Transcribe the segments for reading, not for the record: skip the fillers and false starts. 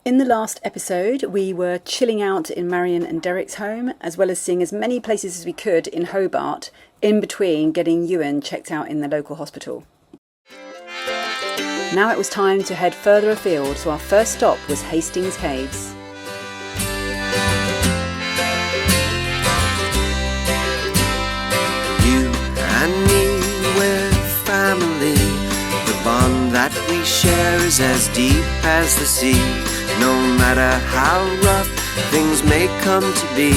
In the last episode, we were chilling out in Marion and Derek's home, as well as seeing as many places as we could in Hobart, in between getting Ewan checked out in the local hospital. Now it was time to head further afield, so our first stop was Hastings Caves. You and me, we're family. The bond that we share is as deep as the sea. No matter how rough things may come to be,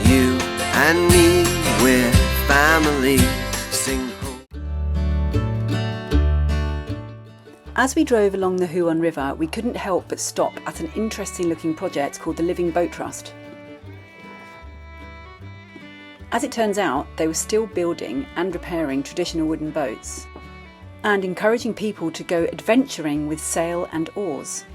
you and me, we're family. Sing home. As we drove along the Huon River, we couldn't help but stop at an interesting looking project called the Living Boat Trust. As it turns out, they were still building and repairing traditional wooden boats and encouraging people to go adventuring with sail and oars.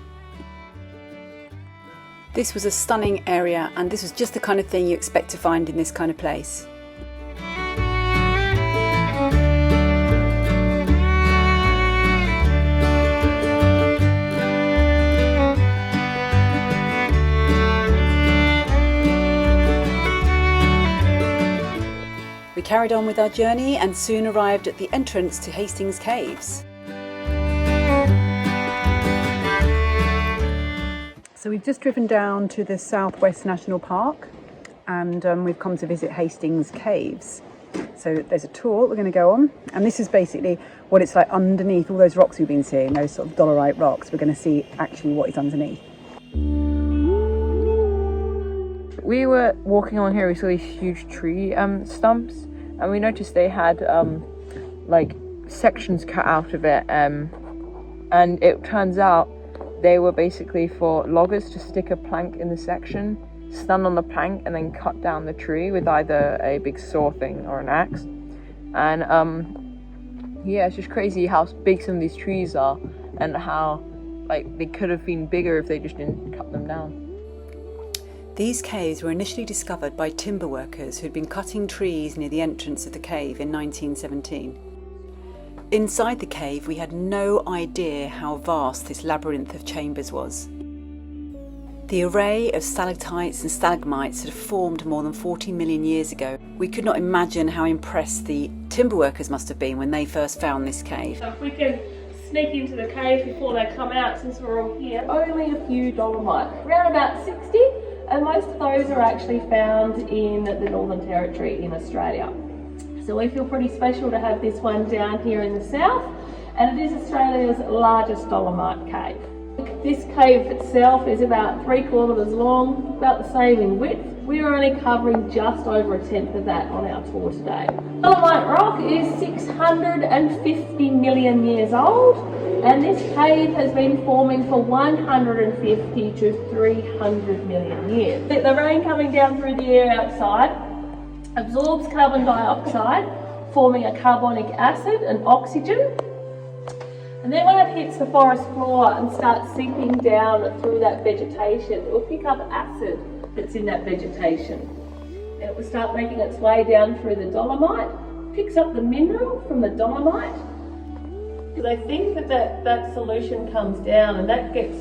This was a stunning area, and this was just the kind of thing you expect to find in this kind of place. We carried on with our journey and soon arrived at the entrance to Hastings Caves. So we've just driven down to the Southwest National Park and we've come to visit Hastings Caves. So there's a tour we're going to go on, and this is basically what it's like underneath all those rocks we've been seeing, those sort of Dolerite Rocks. We're going to see actually what is underneath. We were walking along here, we saw these huge tree stumps, and we noticed they had like sections cut out of it, and it turns out they were basically for loggers to stick a plank in the section, stand on the plank, and then cut down the tree with either a big saw thing or an axe. And yeah, it's just crazy how big some of these trees are, and how like they could have been bigger if they just didn't cut them down. These caves were initially discovered by timber workers who'd been cutting trees near the entrance of the cave in 1917. Inside the cave, we had no idea how vast this labyrinth of chambers was. The array of stalactites and stalagmites had formed more than 40 million years ago. We could not imagine how impressed the timber workers must have been when they first found this cave. So if we can sneak into the cave before they come out, since we're all here, only a few dolomite, around about 60, and most of those are actually found in the Northern Territory in Australia. So we feel pretty special to have this one down here in the south, and it is Australia's largest dolomite cave. This cave itself is about 3 kilometres long, about the same in width. We are only covering just over 1/10 of that on our tour today. Dolerite rock is 650 million years old, and this cave has been forming for 150 to 300 million years. The rain coming down through the air outside absorbs carbon dioxide, forming a carbonic acid and oxygen. And then when it hits the forest floor and starts sinking down through that vegetation, it will pick up acid that's in that vegetation. And it will start making its way down through the dolomite, picks up the mineral from the dolomite. They think that solution comes down and that gets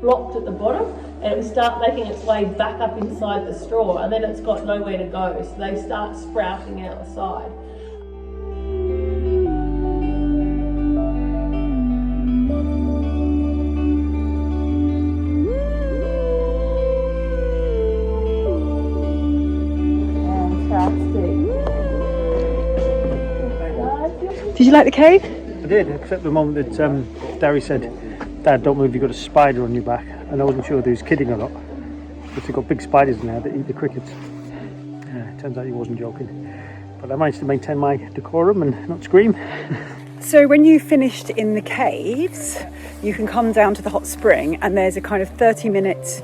blocked at the bottom, and it will start making its way back up inside the straw, and then it's got nowhere to go, so they start sprouting out the side. Fantastic. Did you like the cave? I did, except the moment that Darry said, "Dad, don't move, you've got a spider on your back," and I wasn't sure whether he was kidding or not, but they've got big spiders in there that eat the crickets. Turns out he wasn't joking, but I managed to maintain my decorum and not scream. So when you finished in the caves, you can come down to the hot spring, and there's a kind of 30-minute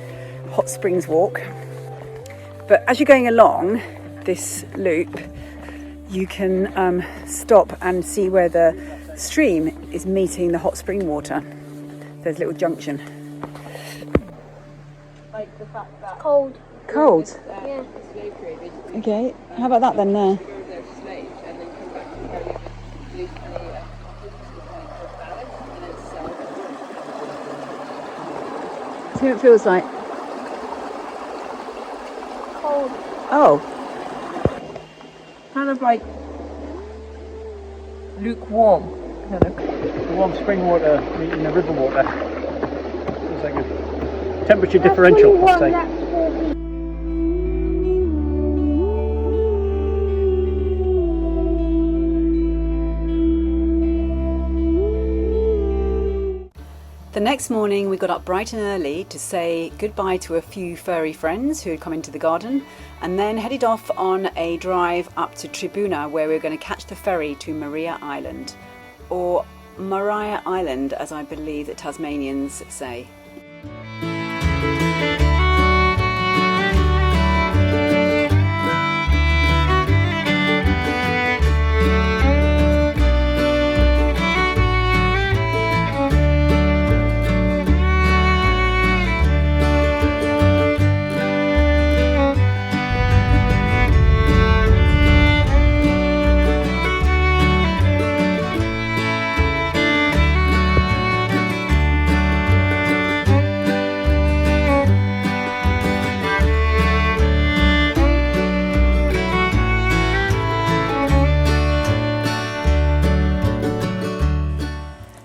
hot springs walk. But as you're going along this loop, you can stop and see where the stream is meeting the hot spring water. There's a little junction. Like the fact that Cold. Cold? Yeah. Okay, how about that then there? See what it feels like. Cold. Oh, Kind of like lukewarm. Kind of. The warm spring water meeting the river water. It's like a temperature differential, I'd say. the next morning we got up bright and early to say goodbye to a few furry friends who had come into the garden, and then headed off on a drive up to Tribuna, where we were going to catch the ferry to Maria Island, or Maria Island as I believe that Tasmanians say.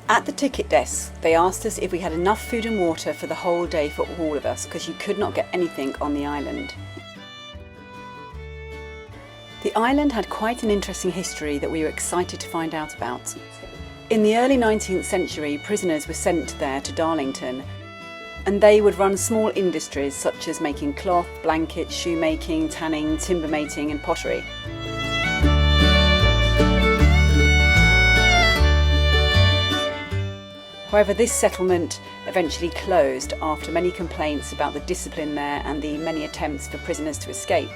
At the ticket desk, they asked us if we had enough food and water for the whole day for all of us, because you could not get anything on the island. The island had quite an interesting history that we were excited to find out about. In the early 19th century, prisoners were sent there to Darlington, and they would run small industries such as making cloth, blankets, shoemaking, tanning, timber mating and pottery. However, this settlement eventually closed after many complaints about the discipline there and the many attempts for prisoners to escape.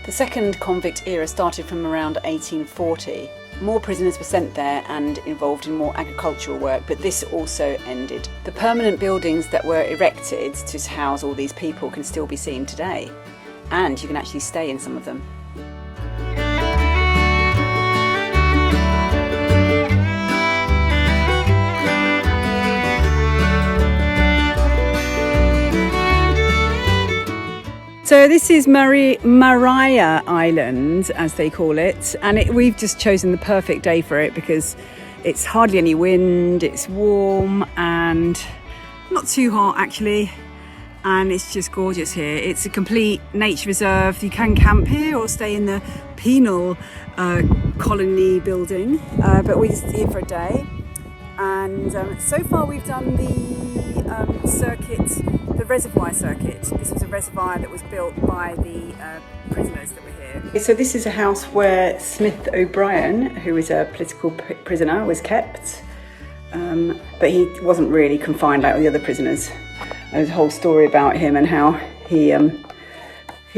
The second convict era started from around 1840. More prisoners were sent there and involved in more agricultural work, but this also ended. The permanent buildings that were erected to house all these people can still be seen today, and you can actually stay in some of them. So this is Maria Island, as they call it, and we've just chosen the perfect day for it because it's hardly any wind, it's warm and not too hot actually, and it's just gorgeous here. It's a complete nature reserve. You can camp here or stay in the penal colony building, but we're here for a day. And so far we've done the circuit, the reservoir circuit. This was a reservoir that was built by the prisoners that were here. So this is a house where Smith O'Brien, who is a political prisoner, was kept. But he wasn't really confined like the other prisoners. There's a whole story about him and how he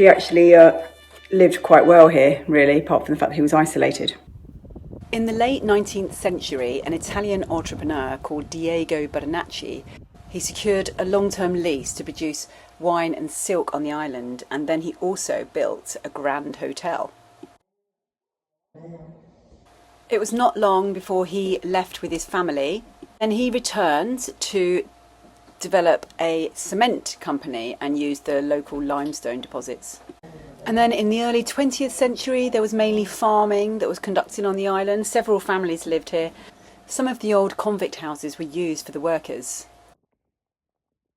actually lived quite well here, really, apart from the fact that he was isolated. In the late 19th century, an Italian entrepreneur called Diego Bernacchi, he secured a long-term lease to produce wine and silk on the island, and then he also built a grand hotel. It was not long before he left with his family, and he returned to develop a cement company and use the local limestone deposits. And then in the early 20th century, there was mainly farming that was conducted on the island. Several families lived here. Some of the old convict houses were used for the workers.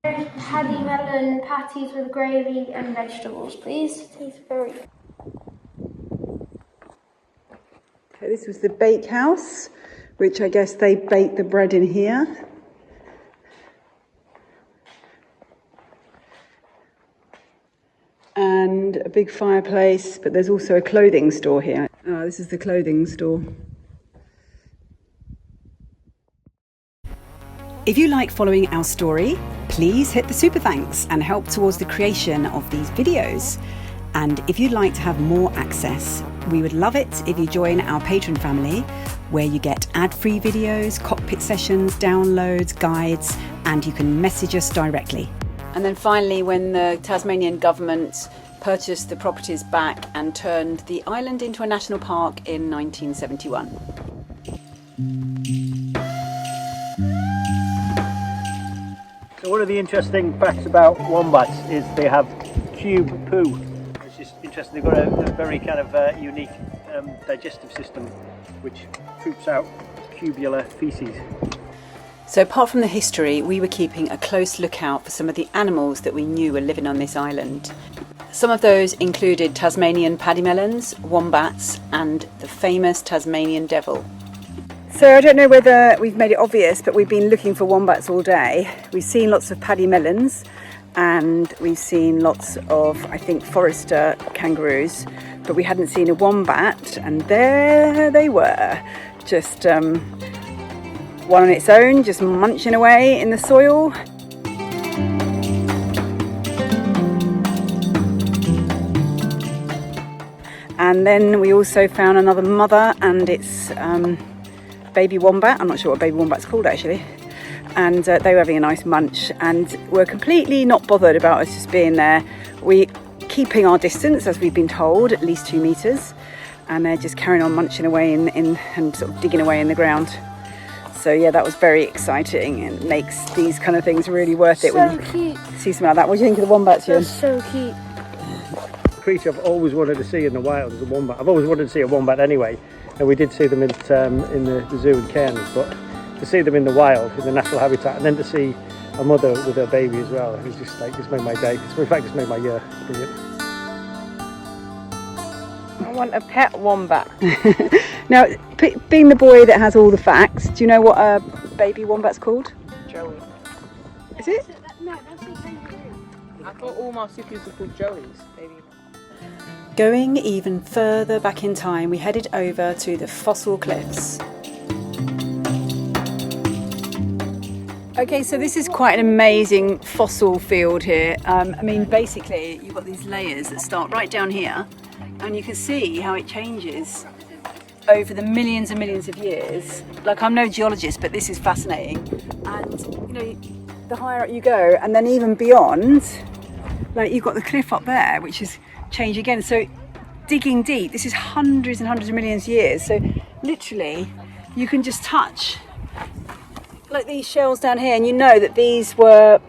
Pademelon patties with gravy and vegetables, please. Tastes very good. Okay, this was the bakehouse, which I guess they baked the bread in here. And a big fireplace, but there's also a clothing store here. Oh, this is the clothing store. If you like following our story, please hit the super thanks and help towards the creation of these videos. And if you'd like to have more access, we would love it if you join our Patreon family, where you get ad-free videos, cockpit sessions, downloads, guides, and you can message us directly. And then finally, when the Tasmanian government purchased the properties back and turned the island into a national park in 1971. So one of the interesting facts about wombats is they have cube poo. It's just interesting. They've got a very kind of unique digestive system which poops out cubular feces. So apart from the history, we were keeping a close lookout for some of the animals that we knew were living on this island. Some of those included Tasmanian Pademelons, wombats and the famous Tasmanian devil. So I don't know whether we've made it obvious, but we've been looking for wombats all day. We've seen lots of pademelons and we've seen lots of, I think, Forester kangaroos, but we hadn't seen a wombat, and there they were, just one on its own, just munching away in the soil. And then we also found another mother and its baby wombat. I'm not sure what baby wombat's called actually. And they were having a nice munch and were completely not bothered about us just being there. We keeping our distance, as we've been told, at least 2 meters, and they're just carrying on munching away in and sort of digging away in the ground. So yeah, that was very exciting and makes these kind of things really worth it when you see something like that. What do you think of the wombats, Ewan? That's so cute. Creature I've always wanted to see in the wild is a wombat. I've always wanted to see a wombat anyway, and we did see them in the zoo in Cairns, but to see them in the wild, in the natural habitat, and then to see a mother with her baby as well, it's just like, it's made my day. In fact, it's made my year. It's brilliant. I want a pet wombat. Now, being the boy that has all the facts, do you know what a baby wombat's called? Joey. Is it? No, that's a kangaroo. I thought all marsupials were called Joeys, maybe. Going even further back in time, we headed over to the fossil cliffs. Okay, so this is quite an amazing fossil field here. I mean, basically, you've got these layers that start right down here, and you can see how it changes over the millions and millions of years. Like, I'm no geologist, but this is fascinating. And, you know, the higher up you go, and then even beyond, like, you've got the cliff up there, which is changed again. So, digging deep, this is hundreds and hundreds of millions of years. So, literally, you can just touch like these shells down here, and you know that these were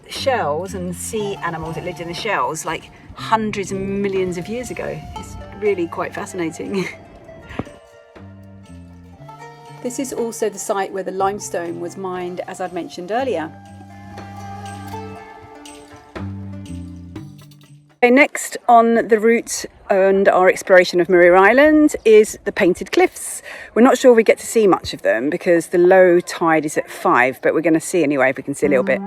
shells and sea animals that lived in the shells like hundreds of millions of years ago. It's really quite fascinating. This is also the site where the limestone was mined, as I'd mentioned earlier. Okay, next on the route and our exploration of Maria Island is the Painted Cliffs. We're not sure we get to see much of them because the low tide is at 5, but we're going to see anyway if we can see a little bit.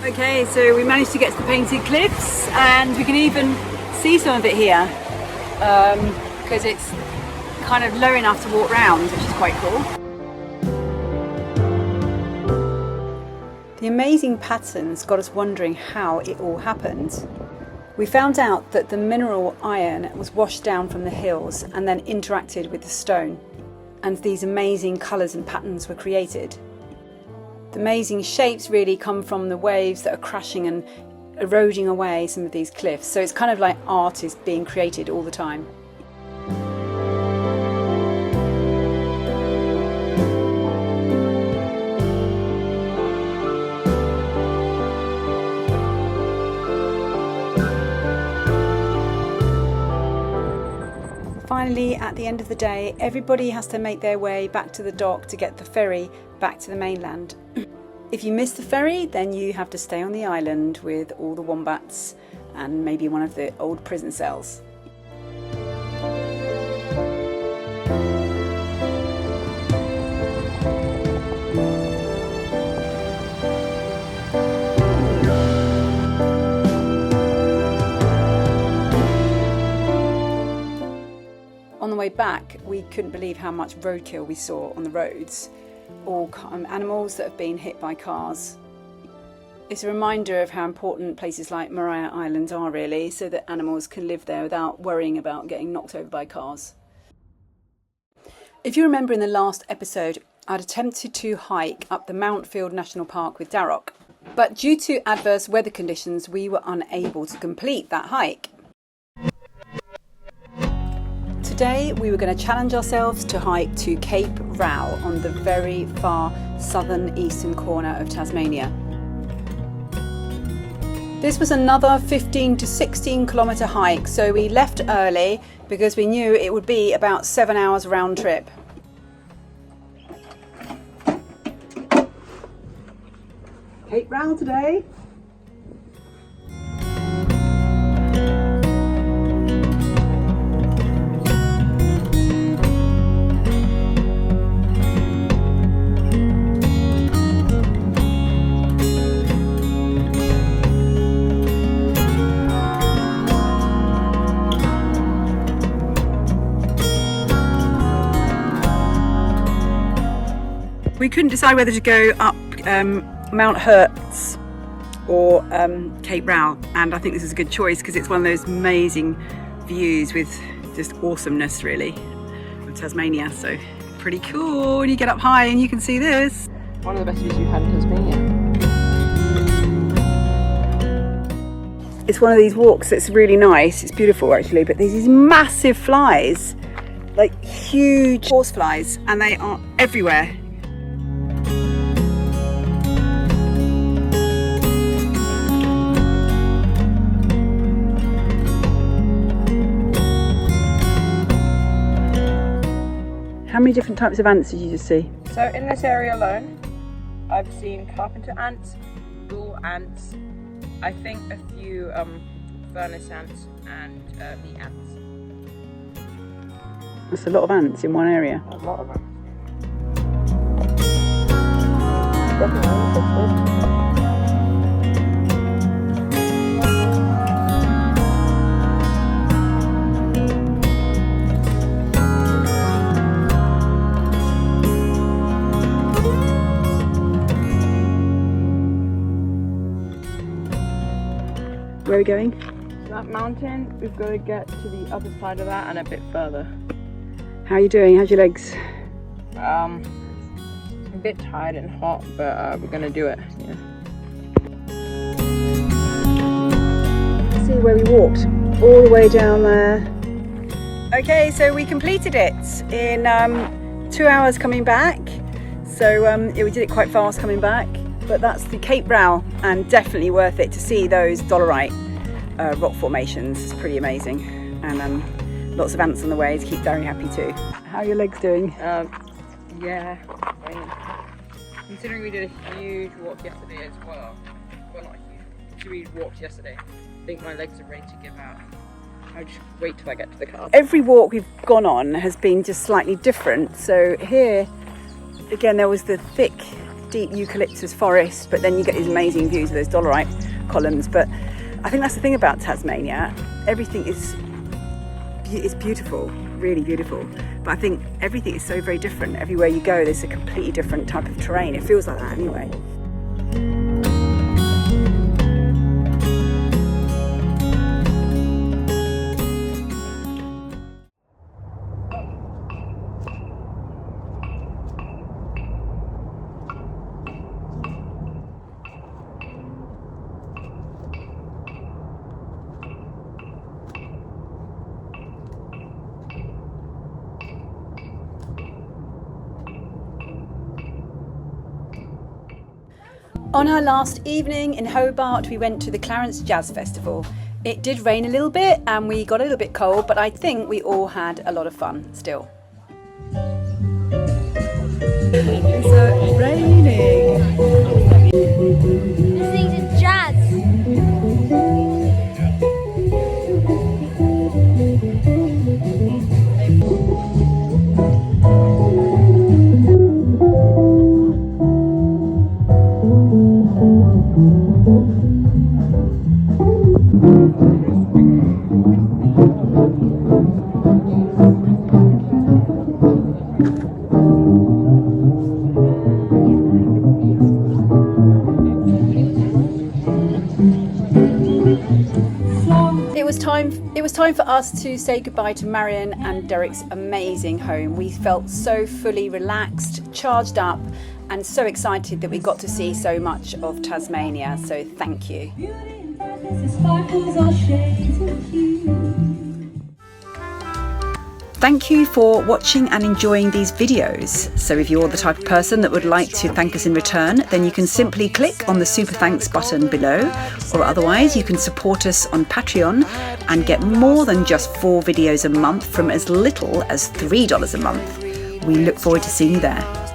Okay, so we managed to get to the Painted Cliffs, and we can even see some of it here because it's kind of low enough to walk round, which is quite cool. The amazing patterns got us wondering how it all happened. We found out that the mineral iron was washed down from the hills and then interacted with the stone, and these amazing colours and patterns were created. The amazing shapes really come from the waves that are crashing and eroding away some of these cliffs, so it's kind of like art is being created all the time. Finally, at the end of the day, everybody has to make their way back to the dock to get the ferry back to the mainland. If you miss the ferry, then you have to stay on the island with all the wombats and maybe one of the old prison cells. On the way back, we couldn't believe how much roadkill we saw on the roads, all animals that have been hit by cars. It's a reminder of how important places like Maria Island are really, so that animals can live there without worrying about getting knocked over by cars. If you remember in the last episode, I'd attempted to hike up the Mountfield National Park with Darroch, but due to adverse weather conditions, we were unable to complete that hike. Today we were going to challenge ourselves to hike to Cape Raoul on the very far southern eastern corner of Tasmania. This was another 15 to 16 kilometre hike, so we left early because we knew it would be about 7 hours round trip. Cape Raoul today. We couldn't decide whether to go up Mount Hertz or Cape Raoul, and I think this is a good choice because it's one of those amazing views with just awesomeness really of Tasmania. So pretty cool when you get up high and you can see this. One of the best views we've had in Tasmania. It's one of these walks that's really nice, it's beautiful actually, but there's these massive flies, like huge horse flies, and they are everywhere. How many different types of ants did you just see? So in this area alone, I've seen carpenter ants, bull ants, I think a few furnace ants and meat ants. That's a lot of ants in one area. A lot of ants. Definitely interested. Where are we going? So that mountain, we've got to get to the other side of that and a bit further. How are you doing? How's your legs? A bit tired and hot, but we're gonna do it. Yeah. See where we walked all the way down there. Okay, so we completed it in 2 hours coming back. So yeah, we did it quite fast coming back. But that's the Cape Raoul, and definitely worth it to see those Dolerite rock formations. It's pretty amazing, and lots of ants on the way to keep Darren happy too. How are your legs doing? Yeah, I mean, considering we did a huge walk yesterday as well, well not huge, we walked yesterday, I think my legs are ready to give out. I'll just wait till I get to the car. Every walk we've gone on has been just slightly different. So here, again, there was the thick deep eucalyptus forest, but then you get these amazing views of those Dolerite columns. But I think that's the thing about Tasmania, everything is beautiful, really beautiful, but I think everything is so very different. Everywhere you go there's a completely different type of terrain. It feels like that anyway. On our last evening in Hobart, we went to the Clarence Jazz Festival. It did rain a little bit and we got a little bit cold, but I think we all had a lot of fun still. It's raining. Listening to jazz. It was time for us to say goodbye to Marion and Derek's amazing home. We felt so fully relaxed, charged up, and so excited that we got to see so much of Tasmania. So thank you. Thank you for watching and enjoying these videos. So if you're the type of person that would like to thank us in return, then you can simply click on the super thanks button below, or otherwise you can support us on Patreon and get more than just 4 videos a month from as little as $3 a month. We look forward to seeing you there.